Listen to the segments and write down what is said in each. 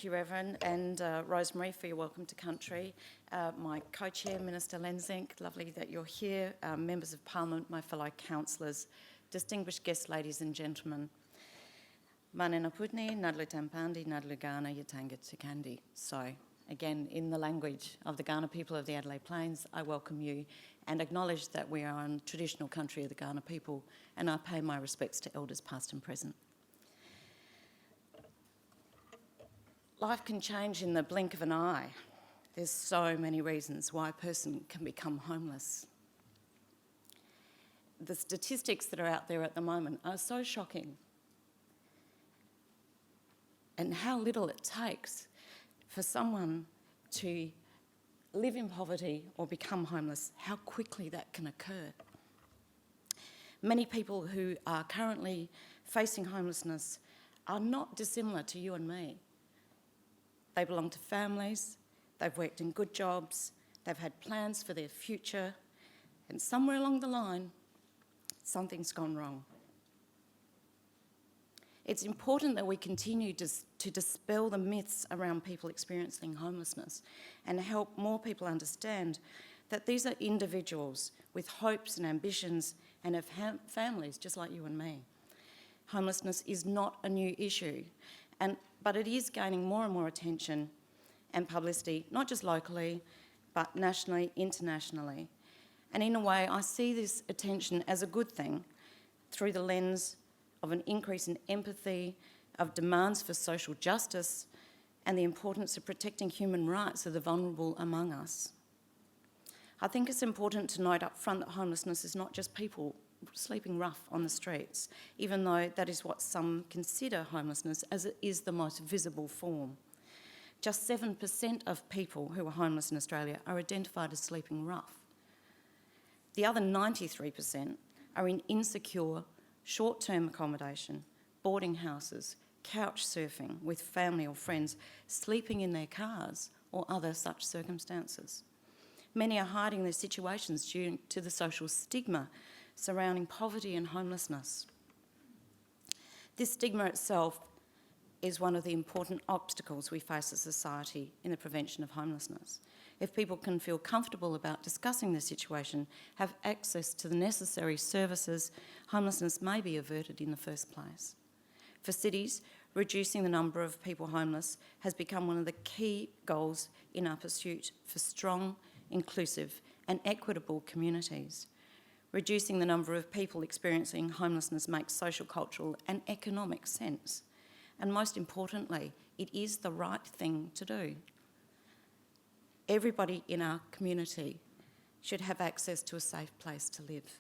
Thank you, Reverend, and Rosemary, for your welcome to country. My co-chair, Minister Lenzink, lovely that you're here. Members of Parliament, my fellow councillors, distinguished guests, ladies and gentlemen. Manena Putni, Nadlu Tampandi, Nadlu Ghana, Yatanga Tukandi. So, again, in the language of the Kaurna people of the Adelaide Plains, I welcome you and acknowledge that we are on traditional country of the Kaurna people, and I pay my respects to elders past and present. Life can change in the blink of an eye. There's so many reasons why a person can become homeless. The statistics that are out there at the moment are so shocking. And how little it takes for someone to live in poverty or become homeless, how quickly that can occur. Many people who are currently facing homelessness are not dissimilar to you and me. They belong to families, they've worked in good jobs, they've had plans for their future, and somewhere along the line, something's gone wrong. It's important that we continue to dispel the myths around people experiencing homelessness and help more people understand that these are individuals with hopes and ambitions and have families just like you and me. Homelessness is not a new issue, but it is gaining more and more attention and publicity, not just locally, but nationally, internationally. And in a way, I see this attention as a good thing through the lens of an increase in empathy, of demands for social justice, and the importance of protecting human rights of the vulnerable among us. I think it's important to note up front that homelessness is not just people sleeping rough on the streets, even though that is what some consider homelessness, as it is the most visible form. Just 7% of people who are homeless in Australia are identified as sleeping rough. The other 93% are in insecure, short-term accommodation, boarding houses, couch surfing with family or friends, sleeping in their cars or other such circumstances. Many are hiding their situations due to the social stigma surrounding poverty and homelessness. This stigma itself is one of the important obstacles we face as a society in the prevention of homelessness. If people can feel comfortable about discussing their situation, have access to the necessary services, homelessness may be averted in the first place. For cities, reducing the number of people homeless has become one of the key goals in our pursuit for strong, inclusive and equitable communities. Reducing the number of people experiencing homelessness makes social, cultural and economic sense. And most importantly, it is the right thing to do. Everybody in our community should have access to a safe place to live.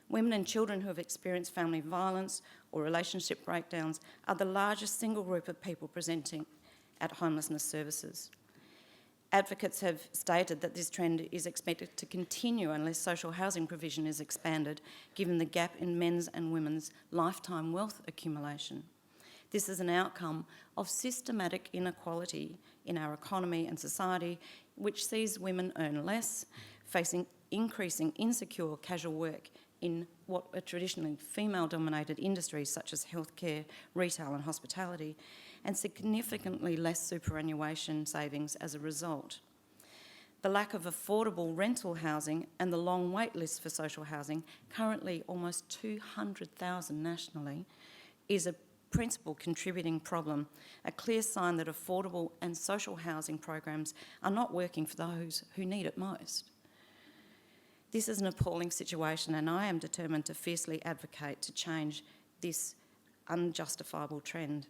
Women and children who have experienced family violence or relationship breakdowns are the largest single group of people presenting at homelessness services. Advocates have stated that this trend is expected to continue unless social housing provision is expanded, given the gap in men's and women's lifetime wealth accumulation. This is an outcome of systematic inequality in our economy and society, which sees women earn less, facing increasing insecure casual work in what are traditionally female-dominated industries such as healthcare, retail and hospitality, and significantly less superannuation savings as a result. The lack of affordable rental housing and the long wait list for social housing, currently almost 200,000 nationally, is a principal contributing problem, a clear sign that affordable and social housing programs are not working for those who need it most. This is an appalling situation, and I am determined to fiercely advocate to change this unjustifiable trend.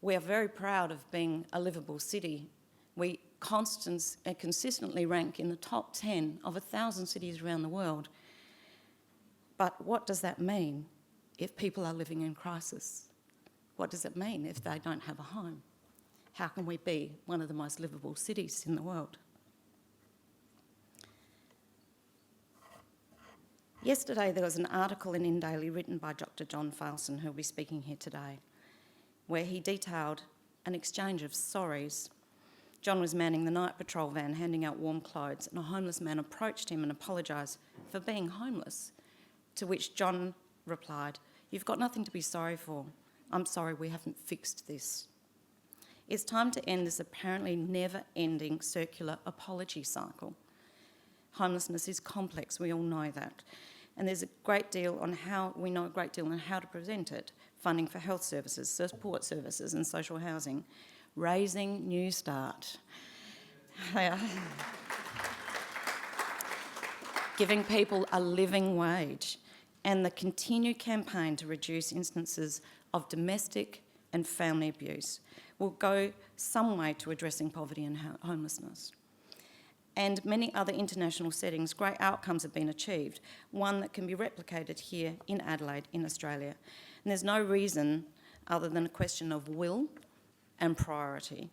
We are very proud of being a livable city. We consistently rank in the top 10 of 1,000 cities around the world. But what does that mean if people are living in crisis? What does it mean if they don't have a home? How can we be one of the most livable cities in the world? Yesterday there was an article in Daily written by Dr. John Falson, who will be speaking here today, where he detailed an exchange of sorries. John was manning the night patrol van handing out warm clothes, and a homeless man approached him and apologised for being homeless, to which John replied, "You've got nothing to be sorry for. I'm sorry we haven't fixed this." It's time to end this apparently never-ending circular apology cycle. Homelessness is complex, we all know that. And there's a great deal on how to prevent it. Funding for health services, support services and social housing. Raising New Start. Giving people a living wage. And the continued campaign to reduce instances of domestic and family abuse will go some way to addressing poverty and homelessness. And many other international settings, great outcomes have been achieved, one that can be replicated here in Adelaide, in Australia. And there's no reason other than a question of will and priority.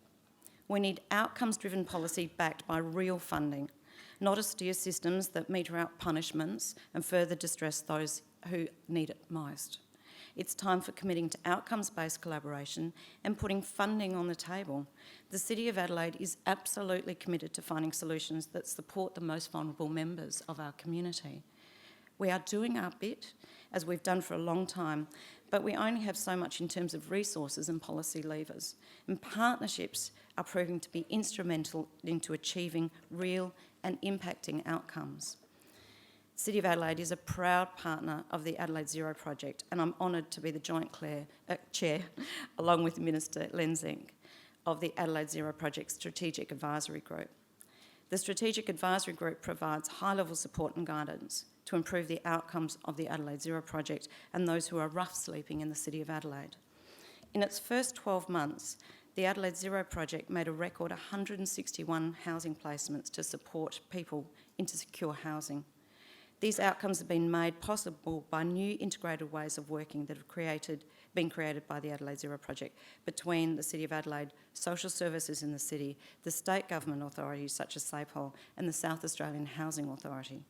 We need outcomes-driven policy backed by real funding, not austere systems that meter out punishments and further distress those who need it most. It's time for committing to outcomes-based collaboration and putting funding on the table. The City of Adelaide is absolutely committed to finding solutions that support the most vulnerable members of our community. We are doing our bit, as we've done for a long time, but we only have so much in terms of resources and policy levers. And partnerships are proving to be instrumental into achieving real and impacting outcomes. City of Adelaide is a proud partner of the Adelaide Zero project, and I'm honoured to be the joint chair, along with Minister Lenzing, of the Adelaide Zero project Strategic Advisory Group. The Strategic Advisory Group provides high-level support and guidance to improve the outcomes of the Adelaide Zero project and those who are rough sleeping in the City of Adelaide. In its first 12 months, the Adelaide Zero project made a record 161 housing placements to support people into secure housing. These outcomes have been made possible by new integrated ways of working that have been created by the Adelaide Zero project between the City of Adelaide, social services in the city, the state government authorities such as SAPOL and the South Australian Housing Authority.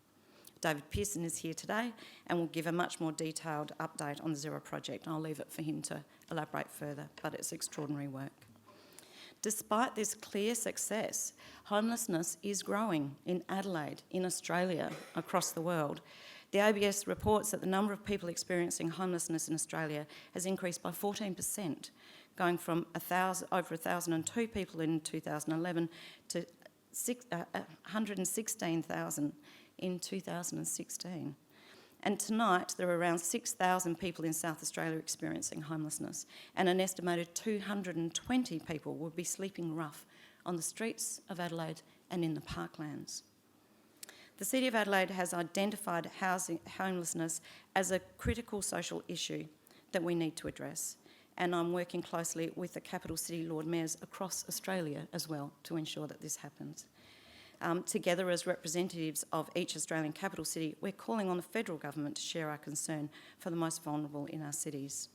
David Pearson is here today and will give a much more detailed update on the Zero project. I'll leave it for him to elaborate further, but it's extraordinary work. Despite this clear success, homelessness is growing in Adelaide, in Australia, across the world. The ABS reports that the number of people experiencing homelessness in Australia has increased by 14%, going from over 1,002 people in 2011 to 116,000 in 2016. And tonight, there are around 6,000 people in South Australia experiencing homelessness, and an estimated 220 people will be sleeping rough on the streets of Adelaide and in the parklands. The City of Adelaide has identified homelessness as a critical social issue that we need to address, and I'm working closely with the capital city Lord Mayors across Australia as well to ensure that this happens. Together as representatives of each Australian capital city, we're calling on the federal government to share our concern for the most vulnerable in our cities.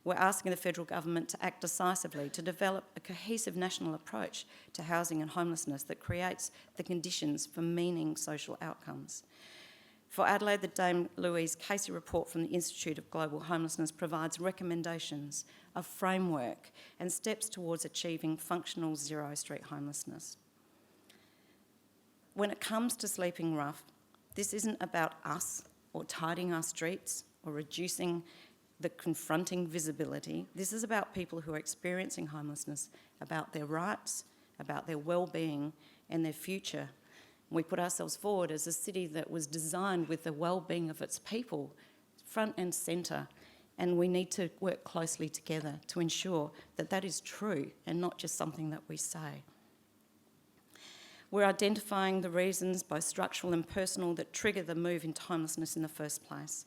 We're asking the federal government to act decisively to develop a cohesive national approach to housing and homelessness that creates the conditions for meaning social outcomes. For Adelaide, the Dame Louise Casey report from the Institute of Global Homelessness provides recommendations, a framework and steps towards achieving functional zero street homelessness. When it comes to sleeping rough, this isn't about us or tidying our streets or reducing the confronting visibility. This is about people who are experiencing homelessness, about their rights, about their well-being and their future. We put ourselves forward as a city that was designed with the well-being of its people front and centre, and we need to work closely together to ensure that that is true and not just something that we say. We're identifying the reasons, both structural and personal, that trigger the move into homelessness in the first place.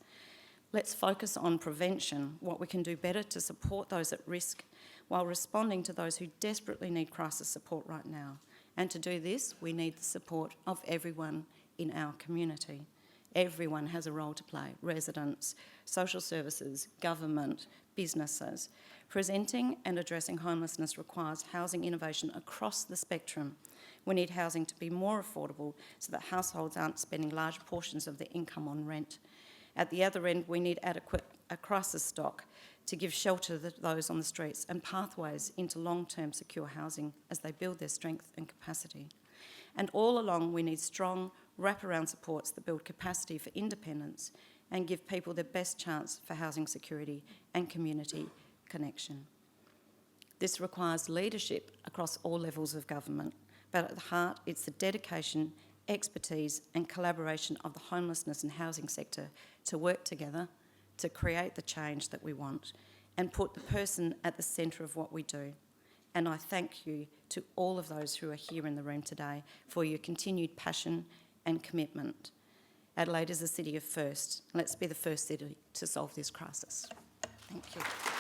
Let's focus on prevention, what we can do better to support those at risk while responding to those who desperately need crisis support right now. And to do this, we need the support of everyone in our community. Everyone has a role to play: residents, social services, government, businesses. Presenting and addressing homelessness requires housing innovation across the spectrum. We need housing to be more affordable so that households aren't spending large portions of their income on rent. At the other end, we need adequate crisis stock to give shelter to those on the streets and pathways into long-term secure housing as they build their strength and capacity. And all along, we need strong wraparound supports that build capacity for independence and give people the best chance for housing security and community connection. This requires leadership across all levels of government, but at the heart, it's the dedication, expertise and collaboration of the homelessness and housing sector to work together to create the change that we want and put the person at the centre of what we do. And I thank you to all of those who are here in the room today for your continued passion and commitment. Adelaide is a city of first. Let's be the first city to solve this crisis. Thank you.